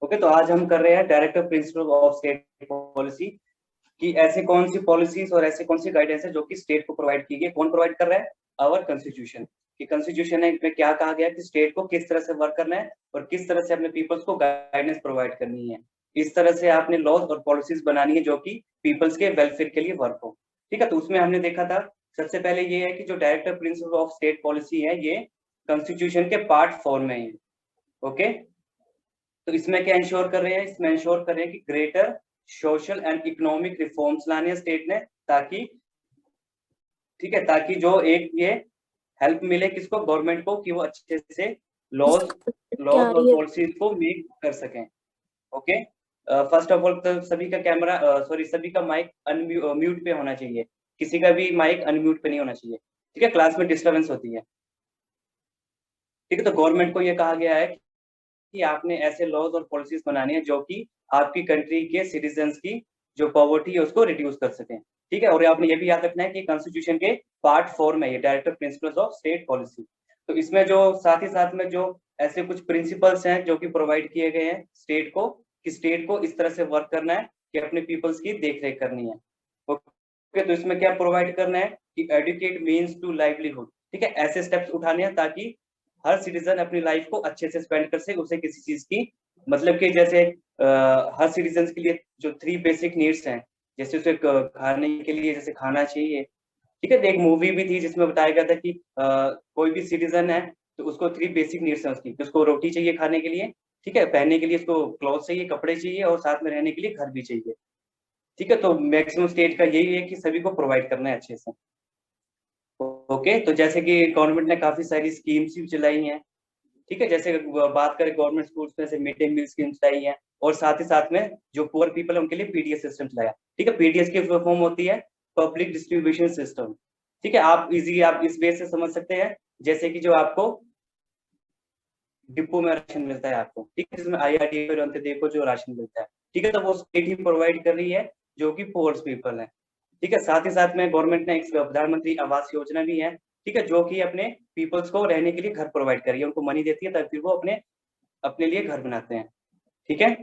Okay, तो आज हम कर रहे हैं director principle of state policy कि ऐसे कौन सी पॉलिसीज और ऐसे कौन सी गाइडेंस है जो कि स्टेट को प्रोवाइड की गई। कौन प्रोवाइड कर रहा है? Our constitution. कि कॉन्स्टिट्यूशन में क्या कहा गया है कि स्टेट को किस तरह से वर्क करना है और किस तरह से अपने पीपल्स को गाइडेंस प्रोवाइड करनी है। इस तरह से आपने लॉज और पॉलिसीज बनानी है जो कि पीपल्स के वेलफेयर के लिए वर्क हो। ठीक है, तो उसमें हमने देखा था सबसे पहले ये है कि जो director principle of state policy है ये कॉन्स्टिट्यूशन के पार्ट 4 में है। ओके, तो इसमें क्या इंश्योर कर रहे हैं? इसमें इंश्योर कर रहे हैं कि greater social and economic reforms लाने हैं स्टेट ने, ताकि ठीक है, ताकि जो एक ये हेल्प मिले किसको? गवर्नमेंट को, कि वो अच्छे से लॉज क्या आ लॉज और रही है? पॉलिसीज को मेक कर सकें। ओके, फर्स्ट ऑफ ऑल तो सभी का कैमरा सॉरी सभी का माइक म्यूट पे होना चाहिए। किसी का भी माइक अनम्यूट पे नहीं होना चाहिए। ठीक है, क्लास में डिस्टर्बेंस होती है। ठीक है, तो गवर्नमेंट को ये कहा गया है कि आपने ऐसे लॉज और पॉलिसीज बनानी है जो कि आपकी कंट्री के सिटीजन्स की जो पॉवर्टी है उसको रिड्यूस कर सकें। ठीक है, और आपने ये भी याद रखना है कि कॉन्स्टिट्यूशन के पार्ट 4 में ये director principles of state policy. तो इसमें जो साथ ही साथ में जो ऐसे कुछ प्रिंसिपल्स हैं जो कि प्रोवाइड किए गए हैं स्टेट को, कि स्टेट को इस तरह से वर्क करना है कि अपने पीपल्स की देख रेख करनी है। ओके, तो इसमें क्या प्रोवाइड करना है कि एडुकेट मीन्स टू लाइवलीहुड। ठीक है, ऐसे स्टेप्स उठाने हैं ताकि हर सिटीजन अपनी लाइफ को अच्छे से स्पेंड कर सके, उसे किसी चीज की मतलब कि जैसे हर सिटीजन के लिए जो 3 बेसिक नीड्स हैं, जैसे उसे खाने के लिए जैसे खाना चाहिए। ठीक है, तो एक मूवी भी थी जिसमें बताया गया था कि कोई भी सिटीजन है तो उसको 3 बेसिक नीड्स हैं उसकी, उसको रोटी चाहिए खाने के लिए, ठीक है, पहनने के लिए उसको क्लॉथ चाहिए, कपड़े चाहिए, और साथ में रहने के लिए घर भी चाहिए। ठीक है, तो मैक्सिमम स्टेट का यही है कि सभी को प्रोवाइड करना है अच्छे से। ओके, तो जैसे कि गवर्नमेंट ने काफी सारी स्कीम्स भी चलाई हैं। ठीक है, जैसे बात करें गवर्नमेंट स्कूल्स में से मिड डे मील स्कीम चलाई है, और साथ ही साथ में जो पुअर पीपल है उनके लिए पीडीएस सिस्टम चलाया। ठीक है, पीडीएस की फॉर्म होती है पब्लिक डिस्ट्रीब्यूशन सिस्टम। ठीक है, आप इजी आप इस बेस से समझ सकते हैं, जैसे कि जो आपको डिपो में राशन मिलता है आपको, ठीक है, जिसमें आईआरडी देखो जो राशन मिलता है। ठीक है, तो वो स्टेट ही प्रोवाइड कर रही है जो कि पुअर पीपल है। ठीक है, साथ ही साथ में गवर्नमेंट ने एक प्रधानमंत्री आवास योजना भी है। ठीक है, जो कि अपने पीपल्स को रहने के लिए घर प्रोवाइड कर रही है, उनको मनी देती है ताकि वो अपने अपने लिए घर बनाते हैं। ठीक है,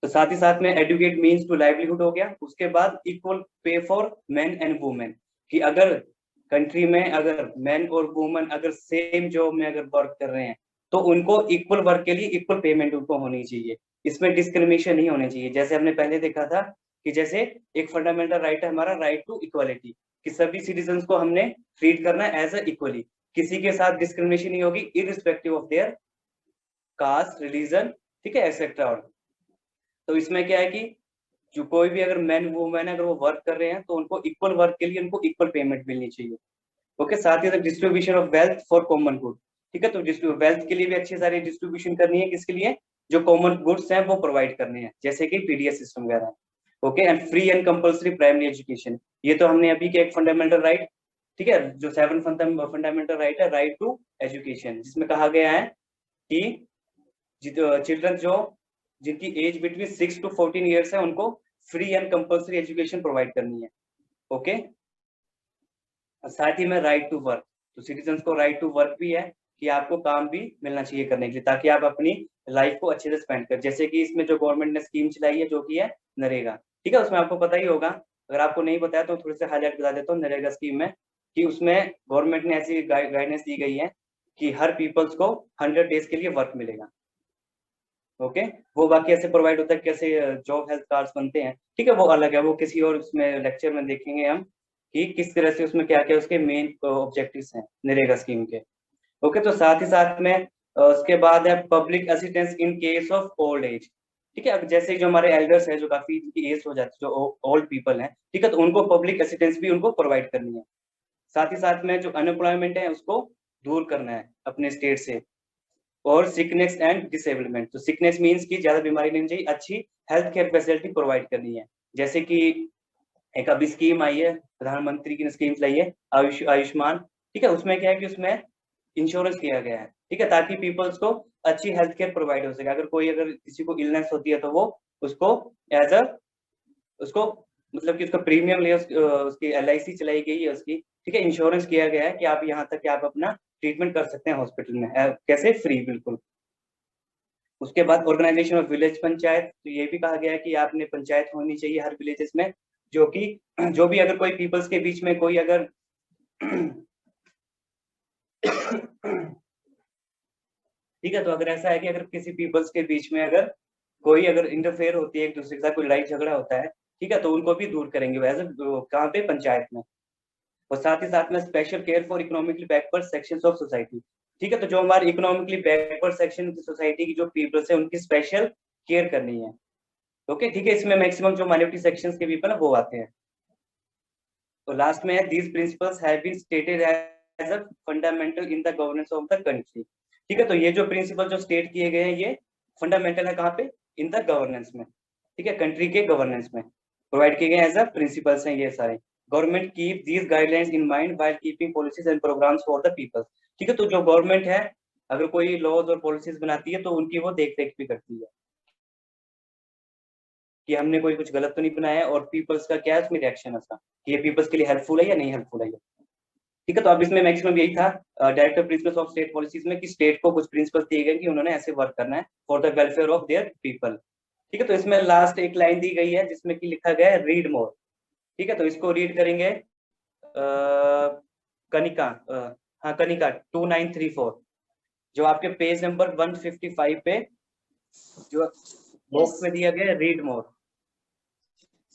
तो साथ ही साथ में एडुकेट मीन्स टू लाइवलीहुड हो गया। उसके बाद equal pay for main and women, कि अगर कंट्री में अगर मैन और वुमेन अगर सेम जॉब में अगर वर्क कर रहे हैं तो उनको इक्वल वर्क के लिए इक्वल पेमेंट उनको होनी चाहिए। इसमें डिस्क्रिमिनेशन नहीं होनी चाहिए। जैसे हमने पहले देखा था कि जैसे एक फंडामेंटल राइट है हमारा, राइट टू इक्वालिटी, कि सभी सिटीजन को हमने ट्रीट करना है एज इक्वली, किसी के साथ डिस्क्रिमिनेशन नहीं होगी irrespective of their caste, religion, ठीक है, एक्सेट्रा। तो इसमें क्या है कि जो कोई भी अगर मैन वुमेन अगर वो वर्क कर रहे हैं तो उनको इक्वल वर्क के लिए उनको इक्वल पेमेंट मिलनी चाहिए। ओके, साथ ही साथ distribution of wealth for common good. ठीक है, तो वेल्थ के लिए भी अच्छी सारी डिस्ट्रीब्यूशन करनी है, किसके लिए? जो कॉमन गुड्स हैं वो प्रोवाइड करने हैं, जैसे कि पीडीएस सिस्टम वगैरह। Okay, and free and compulsory primary education, ये तो हमने अभी के एक फंडामेंटल राइट, ठीक है, जो 7 फंडामेंटल राइट है, राइट टू एजुकेशन, जिसमें कहा गया है कि चिल्ड्रन जो जिनकी एज बिटवीन 6 to 14 ईयर्स है उनको free and compulsory education provide करनी है। ओके, साथ ही में राइट टू वर्क, तो सिटीजन को राइट टू वर्क भी है कि आपको काम भी मिलना चाहिए करने के लिए, ताकि आप अपनी लाइफ को अच्छे से स्पेंड कर। जैसे कि इसमें जो गवर्नमेंट ने स्कीम चलाई है जो कि है नरेगा। ठीक है, उसमें आपको पता ही होगा, अगर आपको नहीं बताया तो थोड़े से हाईलाइट बता देता हूँ नरेगा स्कीम में, कि उसमें गवर्नमेंट ने ऐसी गाइडेंस दी गई है कि हर पीपल्स को 100 डेज के लिए वर्क मिलेगा। ओके, वो बाकी ऐसे प्रोवाइड होता है, कैसे जॉब हेल्थ कार्ड्स बनते हैं, ठीक है, वो अलग है, वो किसी और उसमें लेक्चर में देखेंगे हम कि किस तरह से उसमें क्या क्या उसके मेन ऑब्जेक्टिव्स हैं नरेगा स्कीम के। ओके, तो साथ ही साथ में उसके बाद है public assistance in case of old age. ठीक है, अब जैसे जो हमारे एल्डर्स है जो काफी एज हो जाती है, जो ओल्ड पीपल हैं, ठीक है, तो उनको पब्लिक असिस्टेंस भी उनको प्रोवाइड करनी है। साथ ही साथ में जो अनएम्प्लॉयमेंट है उसको दूर करना है अपने स्टेट से। और सिकनेस एंड डिसेबलमेंट, तो सिकनेस मीन्स की ज्यादा बीमारी नहीं चाहिए, अच्छी हेल्थ केयर फैसिलिटी प्रोवाइड करनी है। जैसे कि एक अभी स्कीम आई है, प्रधानमंत्री की स्कीम लाई है आयुष्मान। ठीक है, उसमें क्या है कि उसमें इंश्योरेंस किया गया है, ठीक है, ताकि पीपल्स को अच्छी हेल्थ केयर प्रोवाइड हो सके। अगर किसी को इलनेस होती है तो वो उसको एज अ उसको मतलब कि उसका प्रीमियम ले उसकी एलआईसी चलाई गई है उसकी। ठीक है, इंश्योरेंस किया गया है कि आप यहाँ तक कि आप अपना ट्रीटमेंट कर सकते हैं हॉस्पिटल में, कैसे? फ्री, बिल्कुल। उसके बाद ऑर्गेनाइजेशन ऑफ विलेज पंचायत, तो ये भी कहा गया है कि आपने पंचायत होनी चाहिए हर विलेजेस में, जो कि जो भी अगर कोई पीपल्स के बीच में कोई अगर ठीक है, तो अगर ऐसा है कि अगर किसी पीपल्स के बीच में अगर कोई अगर इंटरफेयर होती है, एक दूसरे के साथ कोई लड़ाई झगड़ा होता है, ठीक है, तो उनको भी दूर करेंगे वैसे कहाँ पे, पंचायत में। और साथ में special care for economically backward sections of society, ठीक है, तो जो हमारे इकोनॉमिकली बैकवर्ड सेक्शन की सोसाइटी की जो पीपल्स है उनकी स्पेशल केयर करनी है। ओके, ठीक है, इसमें मैक्सिमम जो माइनॉरिटी सेक्शंस के पीपल है वो आते हैं। तो लास्ट में है these principles have been stated as a fundamental in the governance of the country, ठीक है, तो ये जो प्रिंसिपल जो स्टेट किए गए हैं ये फंडामेंटल है कहाँ पे, इन द गवर्नेंस में, ठीक है, कंट्री के गवर्नेंस में प्रोवाइड किए गए एज अ प्रिंसिपल्स हैं ये सारे। Government keep these guidelines in mind while keeping policies and programmes for the people, ठीक है, तो जो गवर्नमेंट है अगर कोई लॉज और पॉलिसीज बनाती है तो उनकी वो देख रेख भी करती है कि हमने कोई कुछ गलत तो नहीं बनाया है, और पीपल्स का क्या है उसमें रिएक्शन है उसका, कि ये पीपल्स के लिए हेल्पफुल है या नहीं हेल्पफुल है। ठीक है, तो अब इसमें मैक्सिमम यही था director principles of state policies में, कि स्टेट को कुछ प्रिंसिपल्स दिए गए कि उन्होंने ऐसे वर्क करना है for the welfare of their people. ठीक है, तो इसमें लास्ट एक लाइन दी गई है जिसमें कि लिखा गया है रीड मोर, ठीक है, तो इसको रीड करेंगे कनिका, हाँ कनिका 2934, जो आपके पेज नंबर 155 पे जो बॉक्स में दिया गया है read more.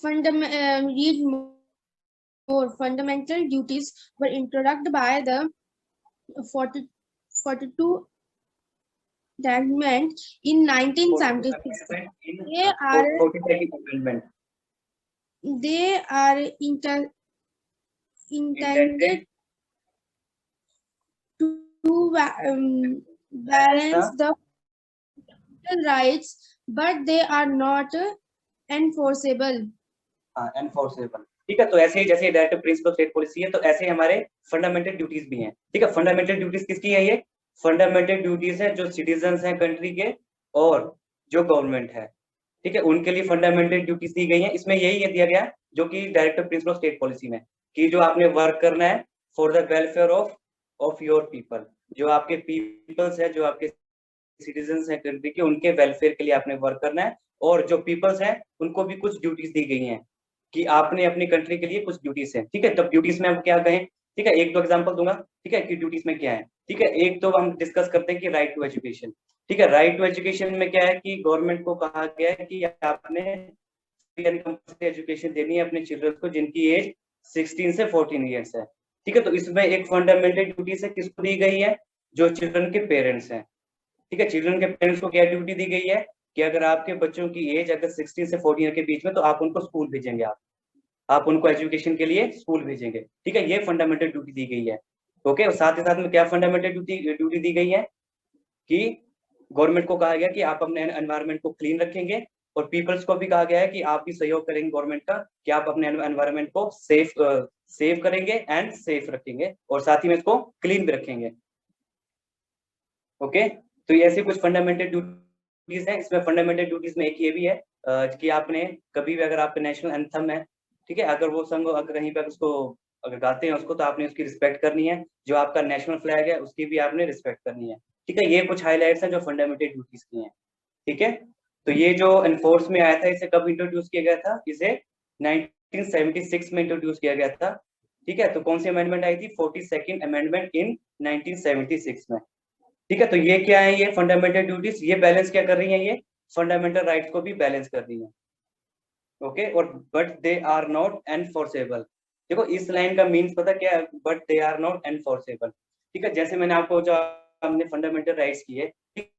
Read more fundamental duties were introduced by the 42 Amendment in 1976. They are 42nd amendment intended to balance the rights, but they are not enforceable. हाँ एनफोर्सेबल, ठीक है, तो ऐसे ही जैसे डायरेक्टिव प्रिंसिपल स्टेट पॉलिसी है, तो ऐसे ही हमारे फंडामेंटल ड्यूटीज भी हैं। ठीक है, फंडामेंटल ड्यूटीज किसकी है, ये फंडामेंटल ड्यूटीज है जो सिटीजन्स हैं कंट्री के और जो गवर्नमेंट है, ठीक है, उनके लिए फंडामेंटल ड्यूटीज दी गई है। इसमें यही दिया गया जो कि डायरेक्टिव प्रिंसिपल स्टेट पॉलिसी में, कि जो आपने वर्क करना है for the welfare of your people, जो आपके पीपल्स है, जो आपके सिटीजन्स हैं कंट्री के, उनके वेलफेयर के लिए आपने वर्क करना है। और जो पीपल्स हैं उनको भी कुछ ड्यूटीज दी गई हैं कि आपने अपनी कंट्री के लिए कुछ ड्यूटीज है। ठीक है, तब ड्यूटीज में हम क्या कहें, ठीक है, एक दो एग्जांपल दूंगा, ठीक है, कि ड्यूटीज में क्या है। ठीक है, एक तो हम डिस्कस करते हैं कि राइट टू एजुकेशन। ठीक है, राइट टू एजुकेशन में क्या है कि गवर्नमेंट को कहा गया है कि आपने एजुकेशन देनी है अपने चिल्ड्रन को जिनकी एज 16 से 14 ईयर्स है। ठीक है, तो इसमें एक फंडामेंटल ड्यूटी से किसको दी गई है, जो चिल्ड्रन के पेरेंट्स हैं। ठीक है, चिल्ड्रन के पेरेंट्स को क्या ड्यूटी दी गई है कि अगर आपके बच्चों की एज अगर 16 से 14 ईयर के बीच में, तो आप उनको स्कूल भेजेंगे, आप उनको एजुकेशन के लिए स्कूल भेजेंगे। ठीक है, ये फंडामेंटल ड्यूटी दी गई है। ओके, और साथ ही साथ में क्या फंडामेंटल ड्यूटी दी गई है कि गवर्नमेंट को कहा गया कि आप अपने एनवायरनमेंट को क्लीन रखेंगे, और पीपल्स को भी कहा गया है कि आप भी सहयोग करेंगे गवर्नमेंट का, कि आप अपने एनवायरनमेंट को सेव करेंगे एंड सेफ रखेंगे, और साथ ही में इसको क्लीन भी रखेंगे। ओके, तो ये ऐसी कुछ फंडामेंटल ड्यूटीज हैं। इसमें फंडामेंटल ड्यूटीज में एक ये भी है कि आपने कभी भी अगर आपका नेशनल एंथम है, ठीक है, अगर वो संग अगर कहीं पर उसको अगर गाते हैं उसको, तो आपने उसकी रिस्पेक्ट करनी है। जो आपका नेशनल फ्लैग है उसकी भी आपने रिस्पेक्ट करनी है। ठीक है, ये कुछ हाईलाइट्स हैं जो फंडामेंटल ड्यूटीज की हैं। ठीक है, तो ये जो एनफोर्स में आया था, इसे कब इंट्रोड्यूस किया गया था, इसे 1976 में इंट्रोड्यूस किया गया था। ठीक है, तो कौन सी अमेंडमेंट आई थी, 42nd अमेंडमेंट इन 1976 में। ठीक है, तो ये क्या है, ये फंडामेंटल ड्यूटीज, ये बैलेंस क्या कर रही है, ये फंडामेंटल राइट्स को भी बैलेंस कर रही है। ओके, और but they are not enforceable. देखो इस लाइन का मीन्स पता क्या है, but they are not enforceable. ठीक है, जैसे मैंने आपको जो हमने फंडामेंटल राइट्स किए, ठीक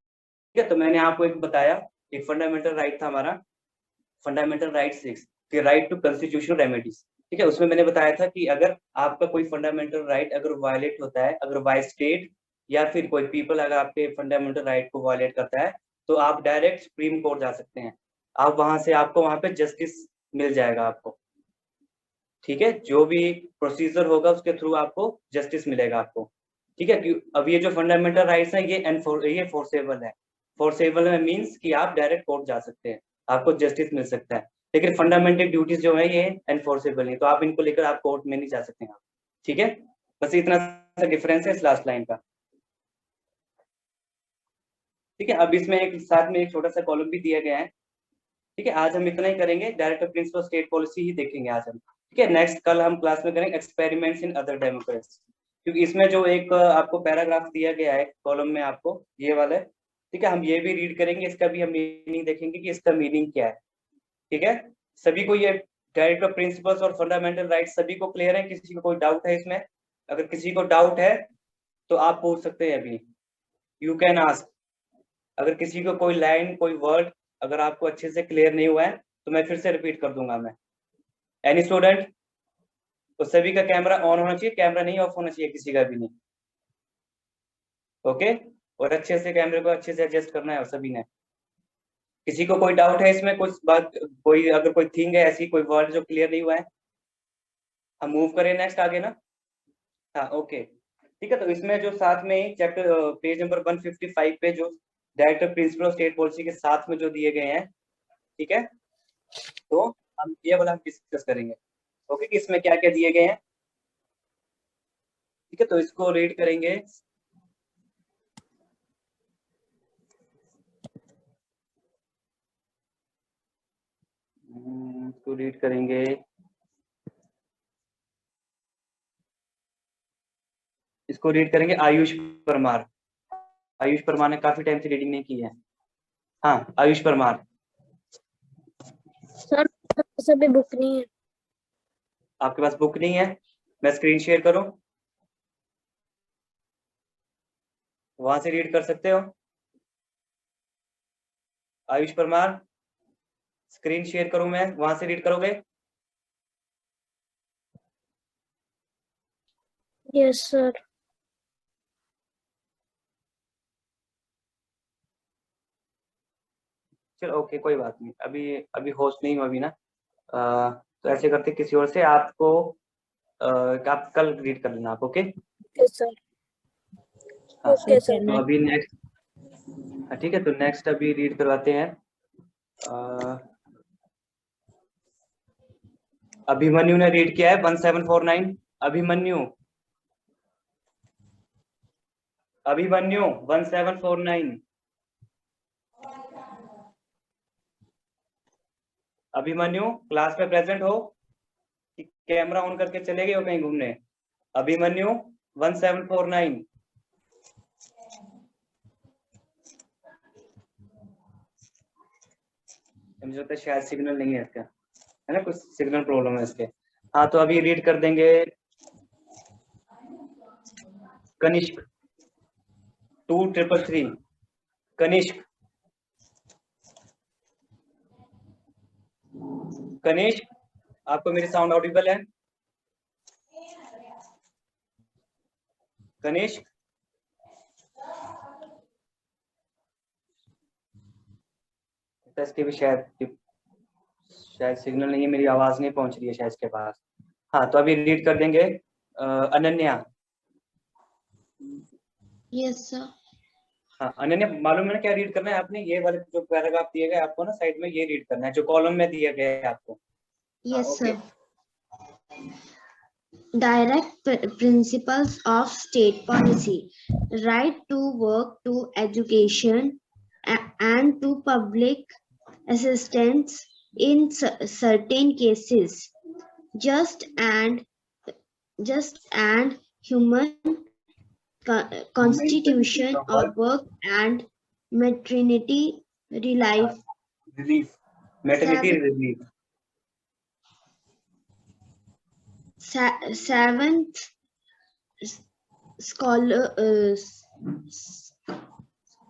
है, तो मैंने आपको एक बताया, एक फंडामेंटल राइट था हमारा फंडामेंटल राइट 6, कि राइट टू कॉन्स्टिट्यूशनल रेमेडीज। ठीक है, उसमें मैंने बताया था कि अगर आपका कोई फंडामेंटल राइट अगर वायलेट होता है, अगर बाय स्टेट या फिर कोई पीपल अगर आपके फंडामेंटल राइट को वायलेट करता है, तो आप डायरेक्ट सुप्रीम कोर्ट जा सकते हैं। आप वहां से आपको वहां पे जस्टिस मिल जाएगा आपको। ठीक है, जो भी प्रोसीजर होगा उसके थ्रू आपको जस्टिस मिलेगा आपको। ठीक है, अब ये जो फंडामेंटल राइट्स हैं ये फोर्सेबल है। फोर्सेबल में मीन्स कि आप डायरेक्ट कोर्ट जा सकते हैं, आपको जस्टिस मिल सकता है। लेकिन फंडामेंटल ड्यूटीज जो है ये एनफोर्सेबल नहीं, तो आप इनको लेकर आप कोर्ट में नहीं जा सकते हैं। ठीक है, बस इतना सा डिफरेंस है इस लास्ट लाइन का। ठीक है, अब इसमें एक साथ में एक छोटा सा कॉलम भी दिया गया है। ठीक है, आज हम इतना ही करेंगे, डायरेक्टर प्रिंसिपल स्टेट पॉलिसी ही देखेंगे आज हम। ठीक है, नेक्स्ट कल हम क्लास में करेंगे एक्सपेरिमेंट्स इन अदर डेमोक्रेसी, क्योंकि इसमें जो एक आपको पैराग्राफ दिया गया है कॉलम में आपको ये वाला है। ठीक है, हम ये भी रीड करेंगे, इसका भी हम मीनिंग देखेंगे कि इसका मीनिंग क्या है। ठीक है, सभी को ये डायरेक्टर प्रिंसिपल्स और फंडामेंटल राइट्स सभी को क्लियर है? किसी को कोई डाउट है इसमें? अगर किसी को डाउट है तो आप पूछ सकते हैं अभी, यू कैन आस्क। अगर किसी को कोई लाइन कोई वर्ड अगर आपको अच्छे से क्लियर नहीं हुआ है तो मैं फिर से रिपीट कर दूंगा मैं। Any student? तो सभी का कैमरा ऑन होना चाहिए, कैमरा नहीं ऑफ होना चाहिए किसी का भी नहीं। ओके, और अच्छे से कैमरे को अच्छे से एडजस्ट करना है सभी ने। किसी को कोई डाउट है इसमें, कुछ बात, कोई अगर कोई थिंग है ऐसी, कोई वर्ड जो क्लियर नहीं हुआ है? हम मूव करें नेक्स्ट आगे ना? हाँ ओके, ठीक है। तो इसमें जो साथ में ही चैप्टर पेज नंबर 155 पे जो director principle of state policy के साथ में जो दिए गए हैं, ठीक है, तो हम ये वाला डिस्कस करेंगे। ओके, कि इसमें क्या क्या दिए गए हैं। ठीक है, तो इसको रीड करेंगे। इसको रीड करेंगे। इसको रीड करेंगे आयुष परमार। आयुष परमार ने काफी टाइम से रीडिंग नहीं की है। हाँ आयुष परमार। सर सभी बुक नहीं है। आपके पास बुक नहीं है? मैं स्क्रीन शेयर करूं? वहां से रीड कर सकते हो। आयुष परमार, स्क्रीन शेयर करूं मैं, वहां से रीड करोगे? Yes sir. चलो ओके, कोई बात नहीं, अभी अभी होस्ट नहीं हूँ अभी ना। तो ऐसे करते किसी और से आपको आप कल रीड कर लेना आप। Okay yes sir. हाँ, ओके सर। तो अभी नेक्स्ट, ठीक है, तो नेक्स्ट अभी रीड करवाते हैं। अभिमन्यु ने रीड किया है 1749। अभिमन्यु, अभिमन्यु 1749। अभिमन्यु क्लास में प्रेजेंट हो कि कैमरा ऑन करके चले गए हो कहीं घूमने? अभिमन्यु 1749। मुझे लगता है शायद सिग्नल नहीं है इसका, है ना, कुछ सिग्नल प्रॉब्लम है इसके। हाँ तो अभी रीड कर देंगे कनिष्क 2333। कनिष्क, कनिष्क, आपको मेरी साउंड ऑडिबल है? कनिष्क, इसके भी शायद सिग्नल नहीं है, मेरी आवाज नहीं पहुंच रही है शायद इसके पास। हाँ तो अभी रीड कर देंगे अनन्या। Yes sir. हाँ अनन्या, मालूम है ना क्या रीड करना है आपने? ये वाले जो पैराग्राफ दिए गए आपको ना साइड में, ये रीड करना है जो कॉलम में दिया गया है आपको। Yes sir. Direct principles of state policy: right to work, to education, and to public assistance in certain cases. Just and human constitution of work and maternity relief. Relief, maternity relief. Seventh, scholar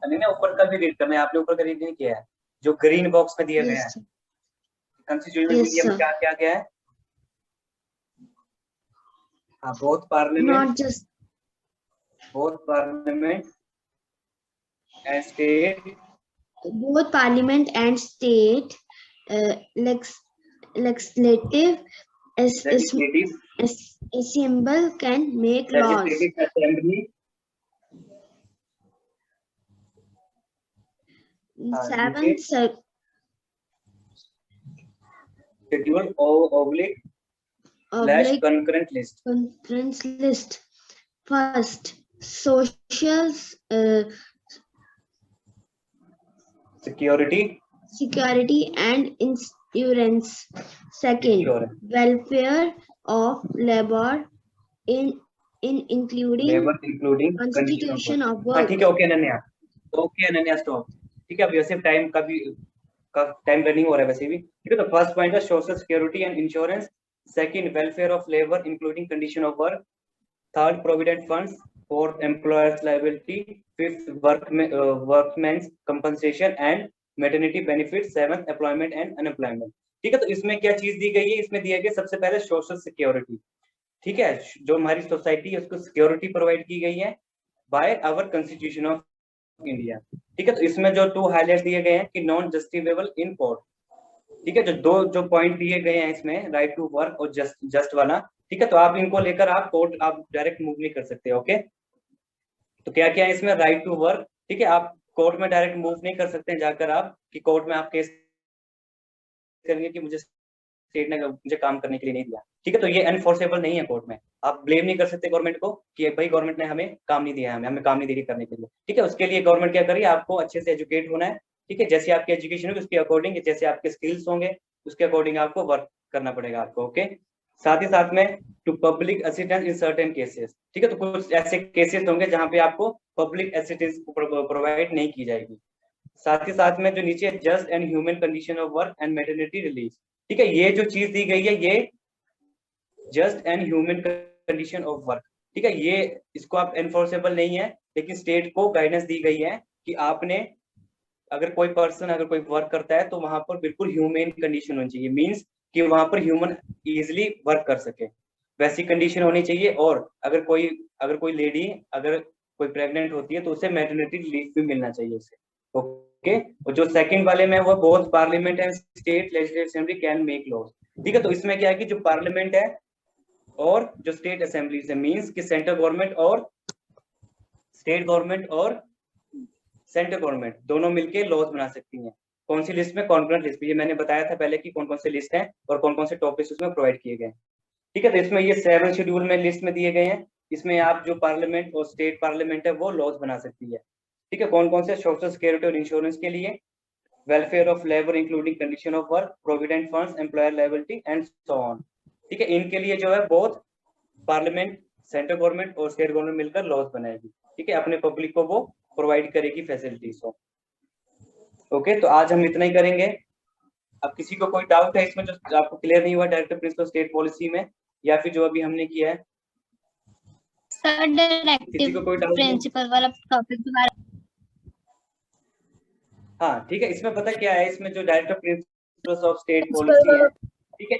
Ananya ऊपर का भी read करना है, आपने ऊपर का read नहीं किया है जो ग्रीन बॉक्स में दिया गया है। कॉन्स्टिट्यूशनल मीडियम में क्या क्या क्या है? हाँ, both parliament, both parliament and state, both parliament and state legislative assemble can make laws. legislative assembly, Seventh schedule oblique / concurrent list. Concurrent list. First, social security and insurance. Second, insurance, welfare of labor in including labor including condition of work. constitution of हाँ work. ठीक है, okay Ananya stop. ठीक है, अब वैसे time का time running हो रहा है वैसे भी। ठीक है, तो फर्स्ट पॉइंट है social security and insurance, second welfare of labour including condition of work, third provident funds, fourth employers liability, fifth workmen's compensation and maternity benefit, seventh employment and unemployment. ठीक है, तो इसमें क्या चीज दी गई है, इसमें दिया गया सबसे पहले सोशल सिक्योरिटी। ठीक है, जो हमारी सोसाइटी है उसको सिक्योरिटी प्रोवाइड की गई है by our constitution of India. ठीक है, तो इसमें जो 2 हाईलाइट दिए गए हैं कि नॉन जस्टिफिएबल इन कोर्ट। ठीक है, जो पॉइंट दिए गए हैं इसमें, राइट टू वर्क और जस्ट वाला। ठीक है, तो आप इनको लेकर आप कोर्ट आप डायरेक्ट मूव नहीं कर सकते। ओके, तो क्या क्या है इसमें, राइट टू वर्क। ठीक है, आप कोर्ट में डायरेक्ट मूव नहीं कर सकते जाकर आप कि कोर्ट में आप केस करेंगे कि मुझे स्टेट ने मुझे काम करने के लिए नहीं दिया। ठीक है, तो ये अनफोर्सेबल नहीं है कोर्ट में। आप ब्लेम नहीं कर सकते गवर्नमेंट को कि भाई गवर्नमेंट ने हमें काम नहीं दिया, हमें काम नहीं दे रही करने के लिए। ठीक है, उसके लिए गवर्नमेंट क्या करिए, आपको अच्छे से एजुकेट होना है। ठीक है, जैसे आपकी एजुकेशन होगी उसके अकॉर्डिंग, जैसे आपके स्किल्स होंगे उसके अकॉर्डिंग आपको वर्क करना पड़ेगा आपको। ओके, साथ ही साथ में to public assistance in certain cases. ठीक है, तो कुछ ऐसे केसेस होंगे जहां पे आपको पब्लिक असिस्टेंस प्रोवाइड नहीं की जाएगी। साथ ही साथ में जो नीचे just and human condition of work and maternity release. ठीक है, ये जो चीज दी गई है ये just and human condition of work. ठीक है, ये इसको आप एनफोर्सेबल नहीं है, लेकिन स्टेट को गाइडेंस दी गई है कि आपने अगर कोई पर्सन अगर कोई वर्क करता है तो वहां पर बिल्कुल ह्यूमन कंडीशन होनी चाहिए, मींस कि वहां पर ह्यूमन इजिली वर्क कर सके, वैसी कंडीशन होनी चाहिए। और अगर कोई लेडी अगर कोई प्रेग्नेंट होती है तो उसे मैटरनिटी लीव भी मिलना चाहिए उसे। ओके, और जो सेकंड वाले में वो both parliament and state legislative assembly can make laws. ठीक है, तो इसमें क्या है कि जो पार्लियामेंट है और जो स्टेट असेंबली से, मींस कि सेंट्रल गवर्नमेंट और स्टेट गवर्नमेंट और सेंट्रल गवर्नमेंट दोनों मिलके लॉज बना सकती हैं। कौन सी लिस्ट में, कॉन्करेंट लिस्ट में। ये मैंने बताया था पहले कि कौन कौन से लिस्ट हैं और कौन कौन से टॉपिक्स उसमें प्रोवाइड किए गए। ठीक है, तो इसमें ये 7 शेड्यूल में लिस्ट में दिए गए हैं। इसमें आप जो पार्लियामेंट और स्टेट पार्लियामेंट है वो लॉज बना सकती है। ठीक है, कौन कौन से, सोशल सिक्योरिटी और इंश्योरेंस के लिए, welfare of labour including condition of work, provident funds, employer liability and so on. ठीक है, इनके लिए जो है बहुत पार्लियामेंट, सेंट्रल गवर्नमेंट और स्टेट गवर्नमेंट मिलकर लॉज बनाएगी। ठीक है, अपने पब्लिक को वो प्रोवाइड करेगी फैसिलिटीज को। ओके, तो आज हम इतना ही करेंगे। अब किसी को कोई डाउट है इसमें जो आपको क्लियर नहीं हुआ डायरेक्टर प्रिंसिपल स्टेट पॉलिसी में, या फिर जो अभी हमने किया है? सर किसी डायरेक्टिव को कोई डाउट है? प्रिंसिपल वाला टॉपिक दोबारा। हाँ ठीक है, इसमें पता क्या है, इसमें जो director principles of state policy है, ठीक है,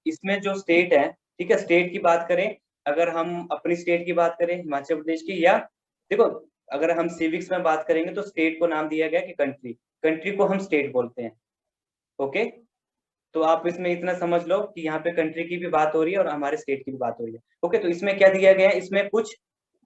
इसमें जो स्टेट है, ठीक है, स्टेट की बात करें, अगर हम अपनी स्टेट की बात करें हिमाचल प्रदेश की, या देखो अगर हम सिविक्स में बात करेंगे तो स्टेट को नाम दिया गया कि कंट्री, कंट्री को हम स्टेट बोलते हैं। ओके, तो आप इसमें इतना समझ लो कि यहाँ पे कंट्री की भी बात हो रही है और हमारे स्टेट की भी बात हो रही है। ओके, तो इसमें क्या दिया गया है, इसमें कुछ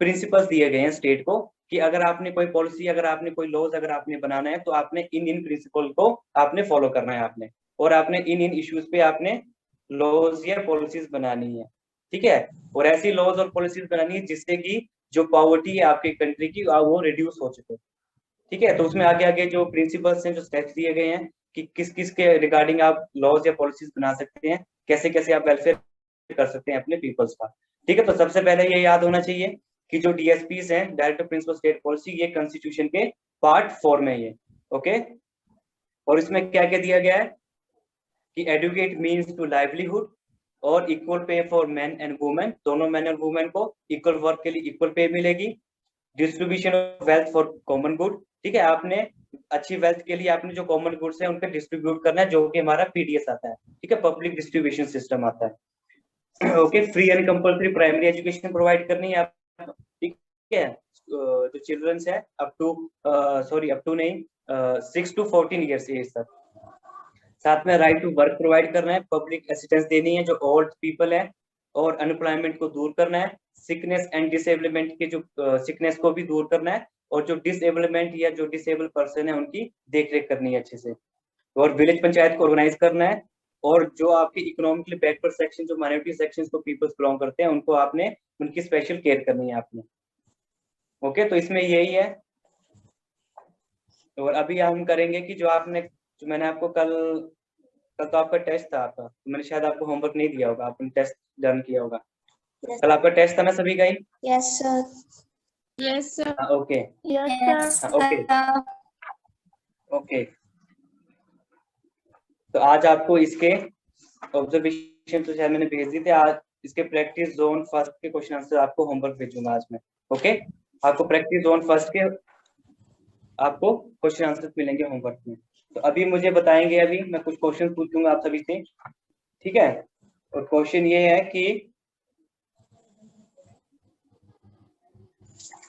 प्रिंसिपल्स दिए गए हैं स्टेट को कि अगर आपने कोई पॉलिसी, अगर आपने कोई लॉज अगर आपने बनाना है तो आपने इन प्रिंसिपल को आपने फॉलो करना है आपने, और आपने इन इश्यूज पे आपने लॉज या पॉलिसीज बनानी है। ठीक है, और ऐसी लॉज और पॉलिसीज बनानी है जिससे कि जो पॉवर्टी है आपकी कंट्री की वो रिड्यूस हो चुके। ठीक है, तो उसमें आगे आगे जो प्रिंसिपल्स हैं, जो स्टेप्स दिए गए हैं कि किस किस के रिगार्डिंग आप लॉज या पॉलिसीज बना सकते हैं, कैसे कैसे आप वेलफेयर कर सकते हैं अपने पीपल्स का। ठीक है, तो सबसे पहले ये याद होना चाहिए कि जो डीएसपीज हैं, डायरेक्टर प्रिंसिपल स्टेट पॉलिसी, ये कॉन्स्टिट्यूशन के पार्ट 4 में ये। ओके, और इसमें क्या क्या दिया गया है कि एडुकेट मीन्स टू लाइवलीहुड और equal pay for man and women, दोनों मैन और वुमेन को इक्वल वर्क के लिए इक्वल पे मिलेगी। Distribution of wealth for common good. ठीक है, आपने अच्छी वेल्थ के लिए आपने जो कॉमन गुड्स है उनको डिस्ट्रीब्यूट करना है, जो कि हमारा पीडीएस आता है। ठीक है, पब्लिक डिस्ट्रीब्यूशन सिस्टम आता है। Okay, free and compulsory primary education provide करनी है आप। ठीक है, जो चिल्ड्रंस है अप टू नहीं 6 to 14 ईयर्स एज तक। साथ में राइट टू वर्क प्रोवाइड करना है, पब्लिक असिस्टेंस देनी है जो ओल्ड पीपल है, और अनएम्प्लॉयमेंट को दूर करना है, सिकनेस एंड डिसेबलमेंट के जो सिकनेस को भी दूर करना है, और जो डिसेबलमेंट या जो डिसेबल पर्सन है उनकी देख रेख करनी है अच्छे से, और विलेज पंचायत को ऑर्गेनाइज करना है, और जो आपके इकोनॉमिकली बैकवर्ड सेक्शन, जो माइनॉरिटी सेक्शंस को पीपल्स बिलोंग करते हैं, उनको आपने उनकी स्पेशल केयर करनी है आपने। ओके, तो इसमें यही है। और अभी हम करेंगे कि जो मैंने आपको कल तो आपका टेस्ट था आपका, तो मैंने शायद आपको होमवर्क नहीं दिया होगा, आपने टेस्ट डन किया होगा। कल आपका टेस्ट था ना सभी का ही? Yes, sir. Yes, sir. Okay. Yes, okay sir. Okay. तो आज आपको इसके ऑब्जर्वेशन तो शायद मैंने भेज दी थे, आज इसके प्रैक्टिस जोन फर्स्ट के क्वेश्चन आंसर आपको होमवर्क भेजूंगा आज मैं। ओके, आपको प्रैक्टिस जोन फर्स्ट के आपको क्वेश्चन आंसर मिलेंगे होमवर्क में। तो अभी मुझे बताएंगे, अभी मैं कुछ क्वेश्चन पूछूंगा आप सभी से, ठीक है? और क्वेश्चन ये है कि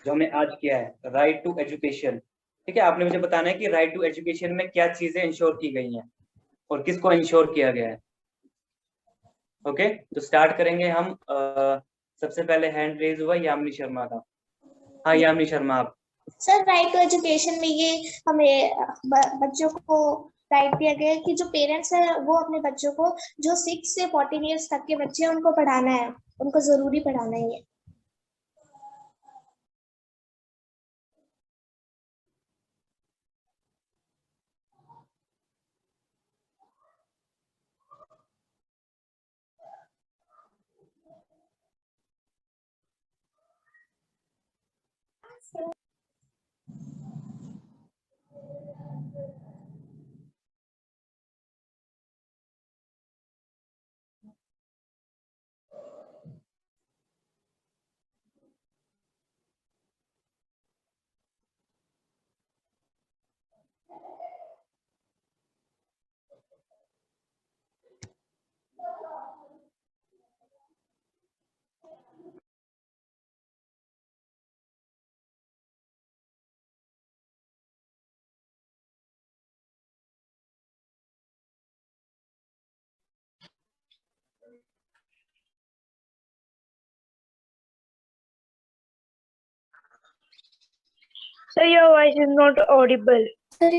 जो हमने आज किया है राइट टू एजुकेशन, ठीक है? आपने मुझे बताना है कि राइट टू एजुकेशन में क्या चीजें इंश्योर की गई हैं और किसको इंश्योर किया गया है। ओके, तो स्टार्ट करेंगे हम। सबसे पहले हैंड रेज हुआ यामिनी शर्मा का। हाँ यामिनी शर्मा, आप। सर, राइट टू एजुकेशन में ये हमें बच्चों को राइट दिया गया है कि जो पेरेंट्स है वो अपने बच्चों को, जो 6 से 14 ईयर्स तक के बच्चे हैं उनको पढ़ाना है, उनको जरूरी पढ़ाना ही है। Sir, your voice is not audible. Sir,